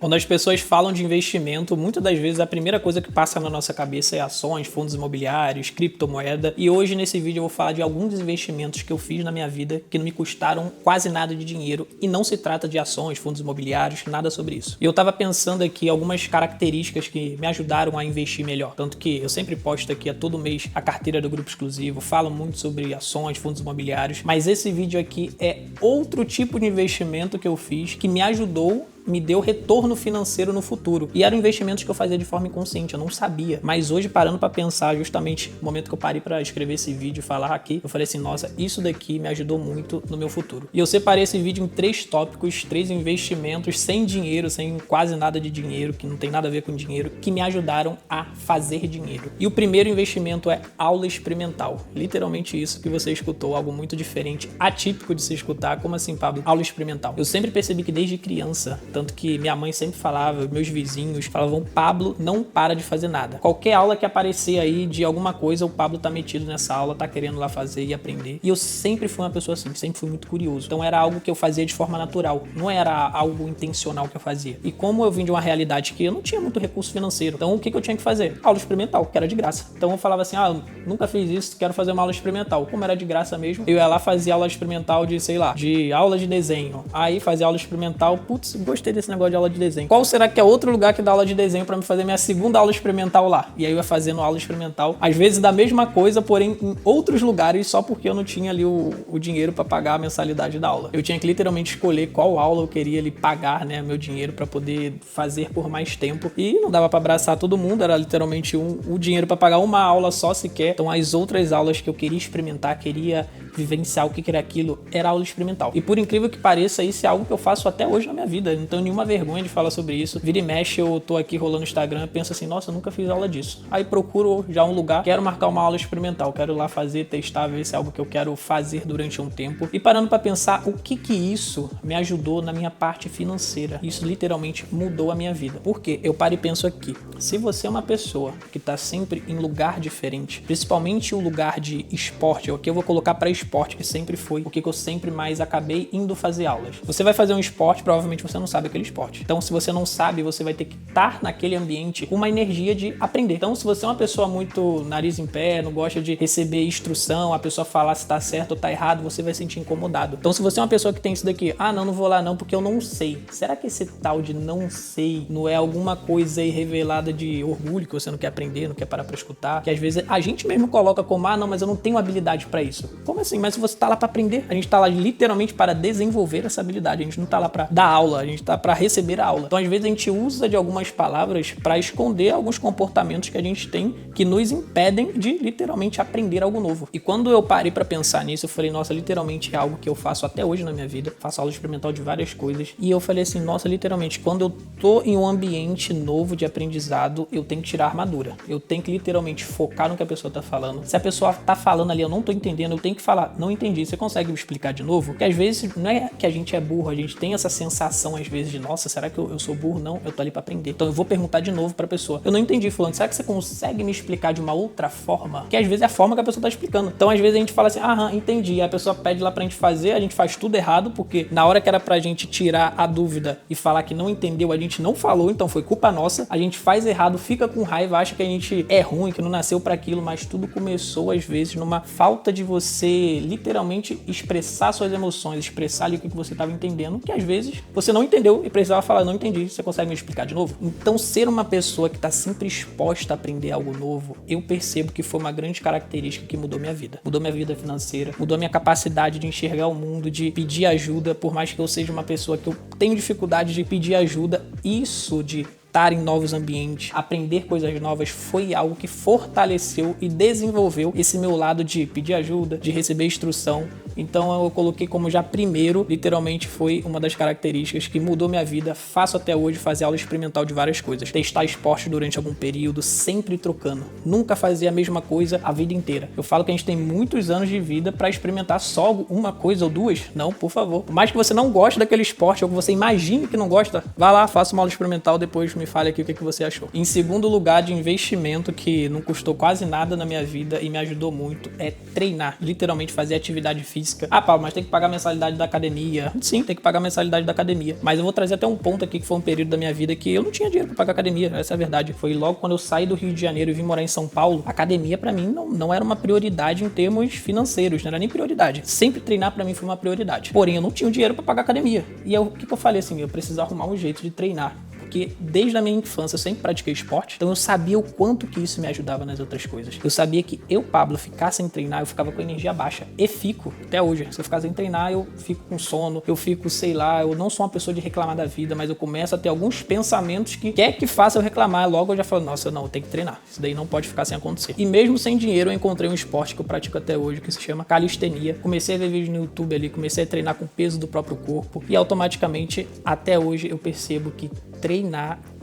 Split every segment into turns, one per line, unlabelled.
Quando as pessoas falam de investimento, muitas das vezes a primeira coisa que passa na nossa cabeça é ações, fundos imobiliários, criptomoeda. E hoje nesse vídeo eu vou falar de alguns investimentos que eu fiz na minha vida que não me custaram quase nada de dinheiro. E não se trata de ações, fundos imobiliários, nada sobre isso. E eu tava pensando aqui algumas características que me ajudaram a investir melhor. Tanto que eu sempre posto aqui a todo mês a carteira do Grupo Exclusivo, falo muito sobre ações, fundos imobiliários. Mas esse vídeo aqui é outro tipo de investimento que eu fiz que me ajudou, me deu retorno financeiro no futuro. E eram investimentos que eu fazia de forma inconsciente, eu não sabia. Mas hoje, parando para pensar, justamente no momento que eu parei para escrever esse vídeo e falar aqui, eu falei assim, nossa, isso daqui me ajudou muito no meu futuro. E eu separei esse vídeo em 3 tópicos, 3 investimentos sem dinheiro, sem quase nada de dinheiro, que não tem nada a ver com dinheiro, que me ajudaram a fazer dinheiro. E o primeiro investimento é aula experimental. Literalmente isso que você escutou, algo muito diferente, atípico de se escutar. Como assim, Pablo? Aula experimental. Eu sempre percebi que desde criança, tanto que minha mãe sempre falava, meus vizinhos falavam, Pablo não para de fazer nada. Qualquer aula que aparecer aí de alguma coisa, o Pablo tá metido nessa aula, tá querendo lá fazer e aprender. E eu sempre fui uma pessoa assim, sempre fui muito curioso. Então era algo que eu fazia de forma natural, não era algo intencional que eu fazia. E como eu vim de uma realidade que eu não tinha muito recurso financeiro, então o que eu tinha que fazer? Aula experimental, que era de graça. Então eu falava assim, eu nunca fiz isso, quero fazer uma aula experimental. Como era de graça mesmo, eu ia lá fazer aula experimental de, sei lá, de aula de desenho. Aí fazia aula experimental, putz, gostei desse negócio de aula de desenho. Qual será que é outro lugar que dá aula de desenho para me fazer minha segunda aula experimental lá? E aí eu ia fazendo aula experimental, às vezes da mesma coisa, porém em outros lugares, só porque eu não tinha ali o dinheiro para pagar a mensalidade da aula. Eu tinha que literalmente escolher qual aula eu queria ali pagar, né, meu dinheiro para poder fazer por mais tempo. E não dava para abraçar todo mundo, era literalmente o dinheiro para pagar uma aula só sequer. Então as outras aulas que eu queria experimentar, queria vivenciar o que era aquilo, era aula experimental. E por incrível que pareça, isso é algo que eu faço até hoje na minha vida. Eu não tenho nenhuma vergonha de falar sobre isso. Vira e mexe, eu tô aqui rolando no Instagram e penso assim, nossa, eu nunca fiz aula disso. Aí procuro já um lugar, quero marcar uma aula experimental, quero lá fazer, testar, ver se é algo que eu quero fazer durante um tempo. E parando pra pensar o que isso me ajudou na minha parte financeira. Isso literalmente mudou a minha vida. Por quê? Eu paro e penso aqui. Se você é uma pessoa que tá sempre em lugar diferente, principalmente o lugar de esporte, o que eu vou colocar pra esporte, que sempre foi o que eu sempre mais acabei indo fazer aulas. Você vai fazer um esporte, provavelmente você não sabe aquele esporte. Então, se você não sabe, você vai ter que estar naquele ambiente com uma energia de aprender. Então, se você é uma pessoa muito nariz em pé, não gosta de receber instrução, a pessoa falar se tá certo ou tá errado, você vai se sentir incomodado. Então, se você é uma pessoa que tem isso daqui, não vou lá não porque eu não sei. Será que esse tal de não sei não é alguma coisa aí revelada de orgulho, que você não quer aprender, não quer parar pra escutar? Que às vezes a gente mesmo coloca como, não, mas eu não tenho habilidade pra isso. Como assim? Mas se você tá lá pra aprender, a gente tá lá literalmente para desenvolver essa habilidade. A gente não tá lá pra dar aula, a gente tá pra receber a aula. Então, às vezes a gente usa de algumas palavras pra esconder alguns comportamentos que a gente tem que nos impedem de literalmente aprender algo novo. E quando eu parei pra pensar nisso, eu falei, nossa, literalmente é algo que eu faço até hoje na minha vida. Faço aula experimental de várias coisas. E eu falei assim, nossa, literalmente, quando eu tô em um ambiente novo de aprendizado, eu tenho que tirar a armadura. Eu tenho que literalmente focar no que a pessoa tá falando. Se a pessoa tá falando ali, eu não tô entendendo, eu tenho que falar, não entendi, você consegue me explicar de novo? Porque às vezes não é que a gente é burro, a gente tem essa sensação às vezes de, nossa, será que eu sou burro? Não, eu tô ali pra aprender. Então eu vou perguntar de novo pra pessoa. Eu não entendi, fulano, será que você consegue me explicar de uma outra forma? Que às vezes é a forma que a pessoa tá explicando. Então às vezes a gente fala assim, entendi. A pessoa pede lá pra gente fazer, a gente faz tudo errado, porque na hora que era pra gente tirar a dúvida e falar que não entendeu, a gente não falou, então foi culpa nossa. A gente faz errado, fica com raiva, acha que a gente é ruim, que não nasceu pra aquilo, mas tudo começou às vezes numa falta de você literalmente expressar suas emoções, expressar ali o que você estava entendendo, que às vezes você não entendeu e precisava falar, não entendi, você consegue me explicar de novo? Então, ser uma pessoa que está sempre exposta a aprender algo novo, eu percebo que foi uma grande característica que mudou minha vida. Mudou minha vida financeira, mudou minha capacidade de enxergar o mundo, de pedir ajuda, por mais que eu seja uma pessoa que eu tenho dificuldade de pedir ajuda, isso de estar em novos ambientes, aprender coisas novas, foi algo que fortaleceu e desenvolveu esse meu lado de pedir ajuda, de receber instrução. Então eu coloquei como já primeiro, literalmente foi uma das características que mudou minha vida. Faço até hoje, fazer aula experimental de várias coisas. Testar esporte durante algum período, sempre trocando. Nunca fazer a mesma coisa a vida inteira. Eu falo que a gente tem muitos anos de vida para experimentar só uma coisa ou duas. Não, por favor. Por mais que você não goste daquele esporte ou que você imagine que não gosta, vá lá, faça uma aula experimental, depois me fale aqui o que você achou. Em segundo lugar, de investimento que não custou quase nada na minha vida e me ajudou muito, é treinar. Literalmente fazer atividade física física. Ah, Paulo, mas tem que pagar a mensalidade da academia. Sim, tem que pagar a mensalidade da academia. Mas eu vou trazer até um ponto aqui que foi um período da minha vida que eu não tinha dinheiro pra pagar academia. Essa é a verdade. Foi logo quando eu saí do Rio de Janeiro e vim morar em São Paulo, a academia pra mim não era uma prioridade em termos financeiros, não era nem prioridade. Sempre treinar pra mim foi uma prioridade. Porém, eu não tinha o dinheiro pra pagar academia. E o que eu falei assim? Eu preciso arrumar um jeito de treinar. Porque desde a minha infância eu sempre pratiquei esporte, então eu sabia o quanto que isso me ajudava nas outras coisas. Eu sabia que eu, Pablo, ficar sem treinar, eu ficava com energia baixa. E fico, até hoje. Se eu ficar sem treinar, eu fico com sono, eu fico, sei lá, eu não sou uma pessoa de reclamar da vida, mas eu começo a ter alguns pensamentos que quer que faça eu reclamar. Logo eu já falo, nossa, não, eu tenho que treinar. Isso daí não pode ficar sem acontecer. E mesmo sem dinheiro, eu encontrei um esporte que eu pratico até hoje, que se chama calistenia. Comecei a ver vídeos no YouTube ali, comecei a treinar com o peso do próprio corpo e automaticamente, até hoje, eu percebo que treinar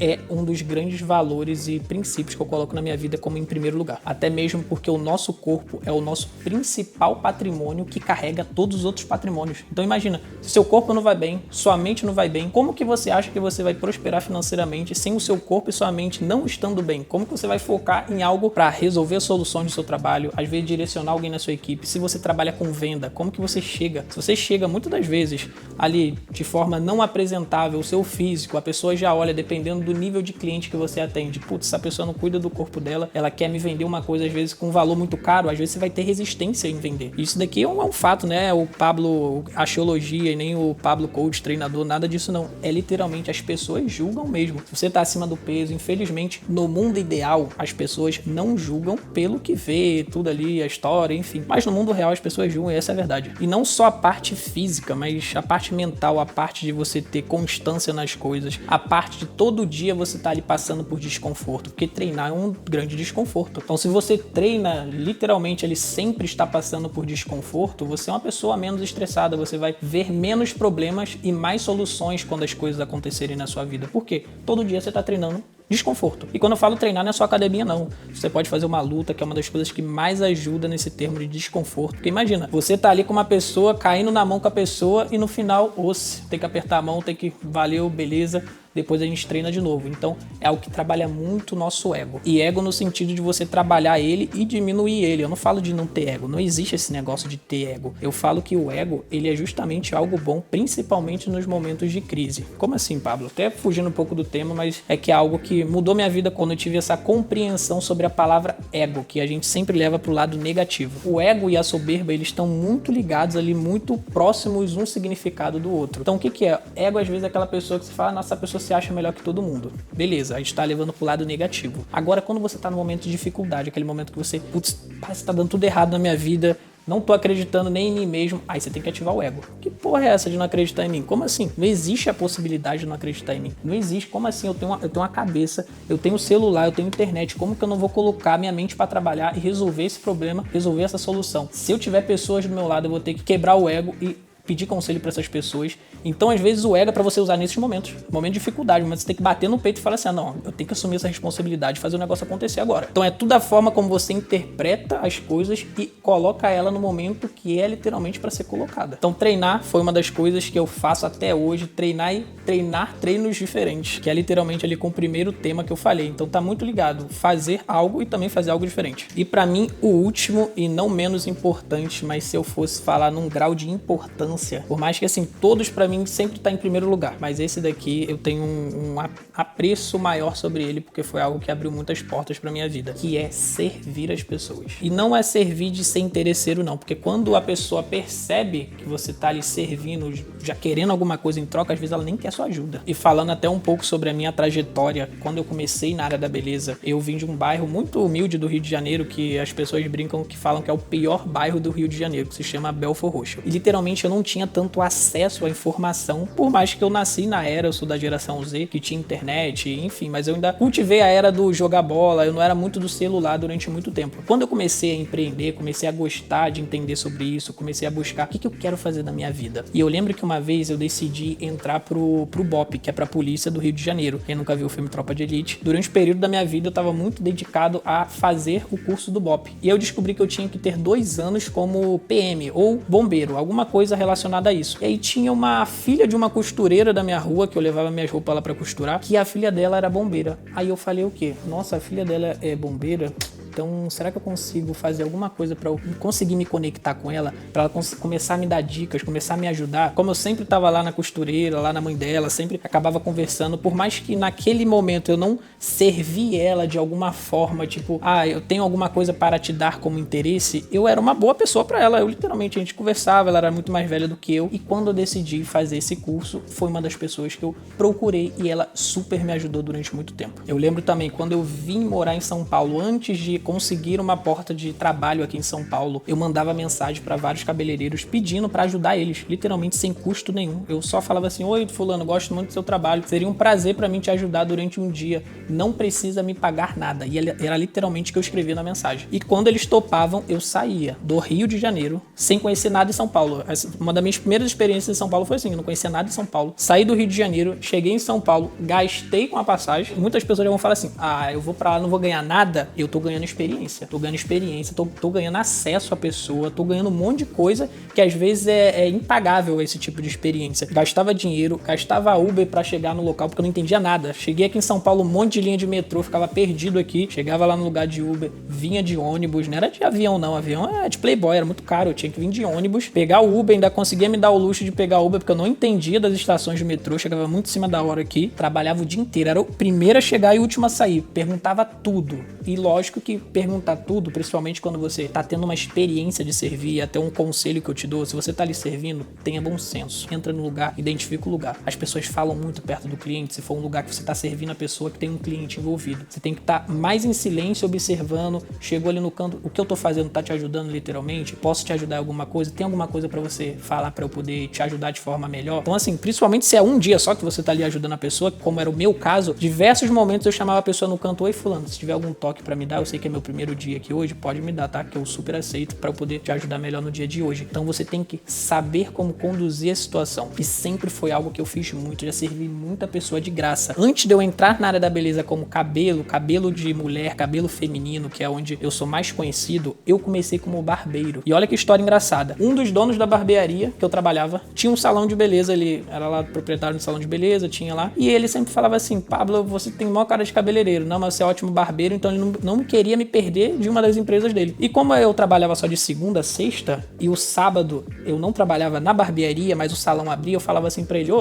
é um dos grandes valores e princípios que eu coloco na minha vida como em primeiro lugar. Até mesmo porque o nosso corpo é o nosso principal patrimônio que carrega todos os outros patrimônios. Então imagina, se seu corpo não vai bem, sua mente não vai bem, como que você acha que você vai prosperar financeiramente sem o seu corpo e sua mente não estando bem? Como que você vai focar em algo para resolver as soluções do seu trabalho, às vezes direcionar alguém na sua equipe? Se você trabalha com venda, como que você chega? Se você chega muitas das vezes ali de forma não apresentável, o seu físico, a pessoa já olha, dependendo do nível de cliente que você atende. Putz, essa pessoa não cuida do corpo dela, ela quer me vender uma coisa, às vezes, com um valor muito caro, às vezes você vai ter resistência em vender. Isso daqui é um fato, né? O Pablo Axiologia e nem o Pablo Coach, treinador, nada disso não. É literalmente, as pessoas julgam mesmo. Se você tá acima do peso, infelizmente, no mundo ideal, as pessoas não julgam pelo que vê, tudo ali, a história, enfim. Mas no mundo real, as pessoas julgam e essa é a verdade. E não só a parte física, mas a parte mental, a parte de você ter constância nas coisas, a parte de todo dia você tá ali passando por desconforto, porque treinar é um grande desconforto. Então, se você treina, literalmente, ele sempre está passando por desconforto, você é uma pessoa menos estressada, você vai ver menos problemas e mais soluções quando as coisas acontecerem na sua vida. Por quê? Todo dia você tá treinando desconforto. E quando eu falo treinar, não é só academia, não. Você pode fazer uma luta, que é uma das coisas que mais ajuda nesse termo de desconforto. Porque imagina, você tá ali com uma pessoa, caindo na mão com a pessoa e no final, tem que apertar a mão, tem que, valeu, beleza. Depois a gente treina de novo. Então, é algo que trabalha muito o nosso ego. E ego no sentido de você trabalhar ele e diminuir ele. Eu não falo de não ter ego. Não existe esse negócio de ter ego. Eu falo que o ego, ele é justamente algo bom, principalmente nos momentos de crise. Como assim, Pablo? Até fugindo um pouco do tema, mas é que é algo que mudou minha vida quando eu tive essa compreensão sobre a palavra ego, que a gente sempre leva pro lado negativo. O ego e a soberba, eles estão muito ligados ali, muito próximos um significado do outro. Então, o que é? Ego, às vezes, é aquela pessoa que você fala, nossa, a pessoa se acha melhor que todo mundo. Beleza, a gente tá levando pro lado negativo. Agora, quando você tá no momento de dificuldade, aquele momento que você, putz, parece que tá dando tudo errado na minha vida, não tô acreditando nem em mim mesmo, aí você tem que ativar o ego. Que porra é essa de não acreditar em mim? Como assim? Não existe a possibilidade de não acreditar em mim. Não existe. Como assim? Eu tenho uma cabeça, eu tenho celular, eu tenho internet. Como que eu não vou colocar minha mente pra trabalhar e resolver esse problema, resolver essa solução? Se eu tiver pessoas do meu lado, eu vou ter que quebrar o ego e pedir conselho para essas pessoas. Então, às vezes, o ego é para você usar nesses momentos. Momento de dificuldade, mas você tem que bater no peito e falar assim, não, eu tenho que assumir essa responsabilidade e fazer o negócio acontecer agora. Então, é tudo a forma como você interpreta as coisas e coloca ela no momento que é literalmente para ser colocada. Então, treinar foi uma das coisas que eu faço até hoje, treinar treinos diferentes, que é literalmente ali com o primeiro tema que eu falei. Então, tá muito ligado, fazer algo e também fazer algo diferente. E para mim, o último e não menos importante, mas se eu fosse falar num grau de importância, por mais que assim, todos pra mim sempre tá em primeiro lugar, mas esse daqui eu tenho um apreço maior sobre ele, porque foi algo que abriu muitas portas pra minha vida, que é servir as pessoas. E não é servir de ser interesseiro não, porque quando a pessoa percebe que você tá ali servindo, já querendo alguma coisa em troca, às vezes ela nem quer sua ajuda. E falando até um pouco sobre a minha trajetória, quando eu comecei na área da beleza, eu vim de um bairro muito humilde do Rio de Janeiro, que as pessoas brincam que falam que é o pior bairro do Rio de Janeiro, que se chama Belfor Roxo. E literalmente eu não tinha tanto acesso à informação, por mais que eu nasci na era, eu sou da geração Z, que tinha internet, enfim, mas eu ainda cultivei a era do jogar bola, eu não era muito do celular durante muito tempo. Quando eu comecei a empreender, comecei a gostar de entender sobre isso, comecei a buscar o que eu quero fazer da minha vida. E eu lembro que uma vez eu decidi entrar pro BOP, que é pra polícia do Rio de Janeiro. Quem nunca viu o filme Tropa de Elite, durante o período da minha vida eu tava muito dedicado a fazer o curso do BOP. E eu descobri que eu tinha que ter 2 anos como PM ou bombeiro, alguma coisa relacionada a isso. E aí tinha uma filha de uma costureira da minha rua, que eu levava minhas roupas lá pra costurar, que a filha dela era bombeira. Aí eu falei o quê? Nossa, a filha dela é bombeira? então será que eu consigo fazer alguma coisa para eu conseguir me conectar com ela, para ela começar a me dar dicas, começar a me ajudar? Como eu sempre tava lá na costureira, lá na mãe dela, sempre acabava conversando, por mais que naquele momento eu não servi ela de alguma forma, tipo, eu tenho alguma coisa para te dar como interesse, eu era uma boa pessoa para ela. Eu literalmente, a gente conversava, ela era muito mais velha do que eu, e quando eu decidi fazer esse curso, foi uma das pessoas que eu procurei e ela super me ajudou durante muito tempo. Eu lembro também, quando eu vim morar em São Paulo, antes de conseguir uma porta de trabalho aqui em São Paulo, eu mandava mensagem para vários cabeleireiros pedindo para ajudar eles, literalmente sem custo nenhum. Eu só falava assim: oi fulano, gosto muito do seu trabalho, seria um prazer para mim te ajudar durante um dia, não precisa me pagar nada. E era literalmente o que eu escrevia na mensagem. E quando eles topavam, eu saía do Rio de Janeiro, sem conhecer nada em São Paulo. Uma das minhas primeiras experiências em São Paulo foi assim, eu não conhecia nada em São Paulo. Saí do Rio de Janeiro, cheguei em São Paulo, gastei com a passagem. Muitas pessoas já vão falar assim: eu vou pra lá, não vou ganhar nada. Eu tô ganhando experiência, tô ganhando acesso à pessoa, tô ganhando um monte de coisa que às vezes é impagável esse tipo de experiência. Gastava dinheiro, gastava Uber pra chegar no local porque eu não entendia nada. Cheguei aqui em São Paulo, um monte de linha de metrô, ficava perdido aqui, chegava lá no lugar de Uber, vinha de ônibus, não era de avião não, avião é de Playboy, era muito caro, eu tinha que vir de ônibus, pegar o Uber, ainda conseguia me dar o luxo de pegar o Uber porque eu não entendia das estações de metrô, chegava muito em cima da hora aqui, trabalhava o dia inteiro, era o primeiro a chegar e o último a sair, perguntava tudo. E lógico que perguntar tudo, principalmente quando você tá tendo uma experiência de servir, até um conselho que eu te dou, se você tá ali servindo, tenha bom senso, entra no lugar, identifica o lugar. As pessoas falam muito perto do cliente, se for um lugar que você tá servindo a pessoa que tem um cliente envolvido. Você tem que estar mais em silêncio, observando, chegou ali no canto, o que eu tô fazendo tá te ajudando literalmente? Posso te ajudar em alguma coisa? Tem alguma coisa pra você falar pra eu poder te ajudar de forma melhor? Então assim, principalmente se é um dia só que você tá ali ajudando a pessoa, como era o meu caso, diversos momentos eu chamava a pessoa no canto: oi fulano, se tiver algum toque pra me dar, eu sei que é meu primeiro dia aqui hoje, pode me dar, tá? Que eu super aceito pra eu poder te ajudar melhor no dia de hoje. Então você tem que saber como conduzir a situação. E sempre foi algo que eu fiz muito, já servi muita pessoa de graça. Antes de eu entrar na área da beleza como cabelo de mulher, cabelo feminino, que é onde eu sou mais conhecido, eu comecei como barbeiro. E olha que história engraçada. Um dos donos da barbearia que eu trabalhava tinha um salão de beleza, ele era lá proprietário do salão de beleza, tinha lá, e ele sempre falava assim: Pablo, você tem maior cara de cabeleireiro, não, mas você é ótimo barbeiro. Então ele não queria me perder de uma das empresas dele. E como eu trabalhava só de segunda a sexta, e o sábado eu não trabalhava na barbearia, mas o salão abria, eu falava assim pra ele: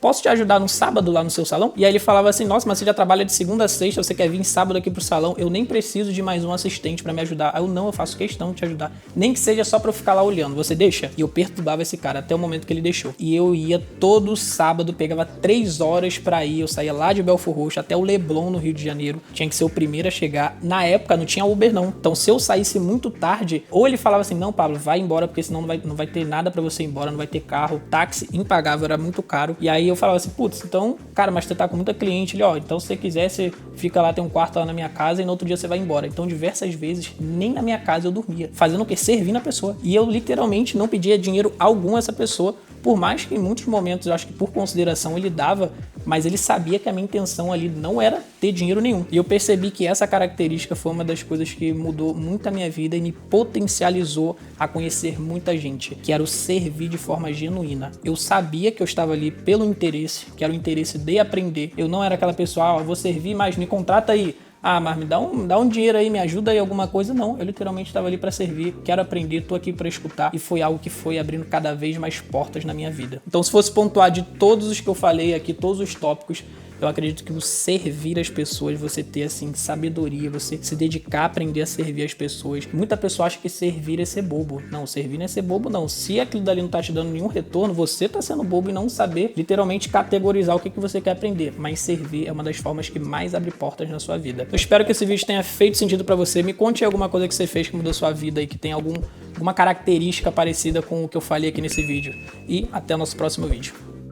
posso te ajudar no sábado lá no seu salão? E aí ele falava assim: nossa, mas você já trabalha de segunda a sexta, você quer vir sábado aqui pro salão? Eu nem preciso de mais um assistente pra me ajudar. Aí eu faço questão de te ajudar. Nem que seja só pra eu ficar lá olhando. Você deixa? E eu perturbava esse cara até o momento que ele deixou. E eu ia todo sábado, pegava 3 horas pra ir. Eu saía lá de Belford Roxo até o Leblon, no Rio de Janeiro. Tinha que ser o primeiro a chegar. Na época não tinha Uber não. Então se eu saísse muito tarde, ou ele falava assim: não, Pablo, vai embora, porque senão não vai ter nada pra você ir embora, não vai ter carro. Táxi impagável, era muito caro. E aí eu falava assim: putz, então, cara, mas você tá com muita cliente. Ele: então se você quiser, você fica lá, tem um quarto lá na minha casa e no outro dia você vai embora. Então diversas vezes, nem na minha casa eu dormia. Fazendo o quê? Servindo a pessoa. E eu literalmente não pedia dinheiro algum a essa pessoa, por mais que em muitos momentos, eu acho que por consideração ele dava, mas ele sabia que a minha intenção ali não era ter dinheiro nenhum. E eu percebi que essa característica foi uma das coisas que mudou muito a minha vida e me potencializou a conhecer muita gente, que era o servir de forma genuína. Eu sabia que eu estava ali pelo interesse, que era o interesse de aprender. Eu não era aquela pessoa: eu vou servir, mas me contrata aí. Mas me dá um dinheiro aí, me ajuda aí alguma coisa. Não, eu literalmente estava ali para servir, quero aprender, tô aqui para escutar. E foi algo que foi abrindo cada vez mais portas na minha vida. Então, se fosse pontuar de todos os que eu falei aqui, todos os tópicos, eu acredito que o servir as pessoas, você ter assim sabedoria, você se dedicar a aprender a servir as pessoas. Muita pessoa acha que servir é ser bobo. Não, servir não é ser bobo não. Se aquilo dali não tá te dando nenhum retorno, você tá sendo bobo e não saber literalmente categorizar o que você quer aprender. Mas servir é uma das formas que mais abre portas na sua vida. Eu espero que esse vídeo tenha feito sentido pra você. Me conte aí alguma coisa que você fez que mudou sua vida e que tem alguma característica parecida com o que eu falei aqui nesse vídeo. E até o nosso próximo vídeo.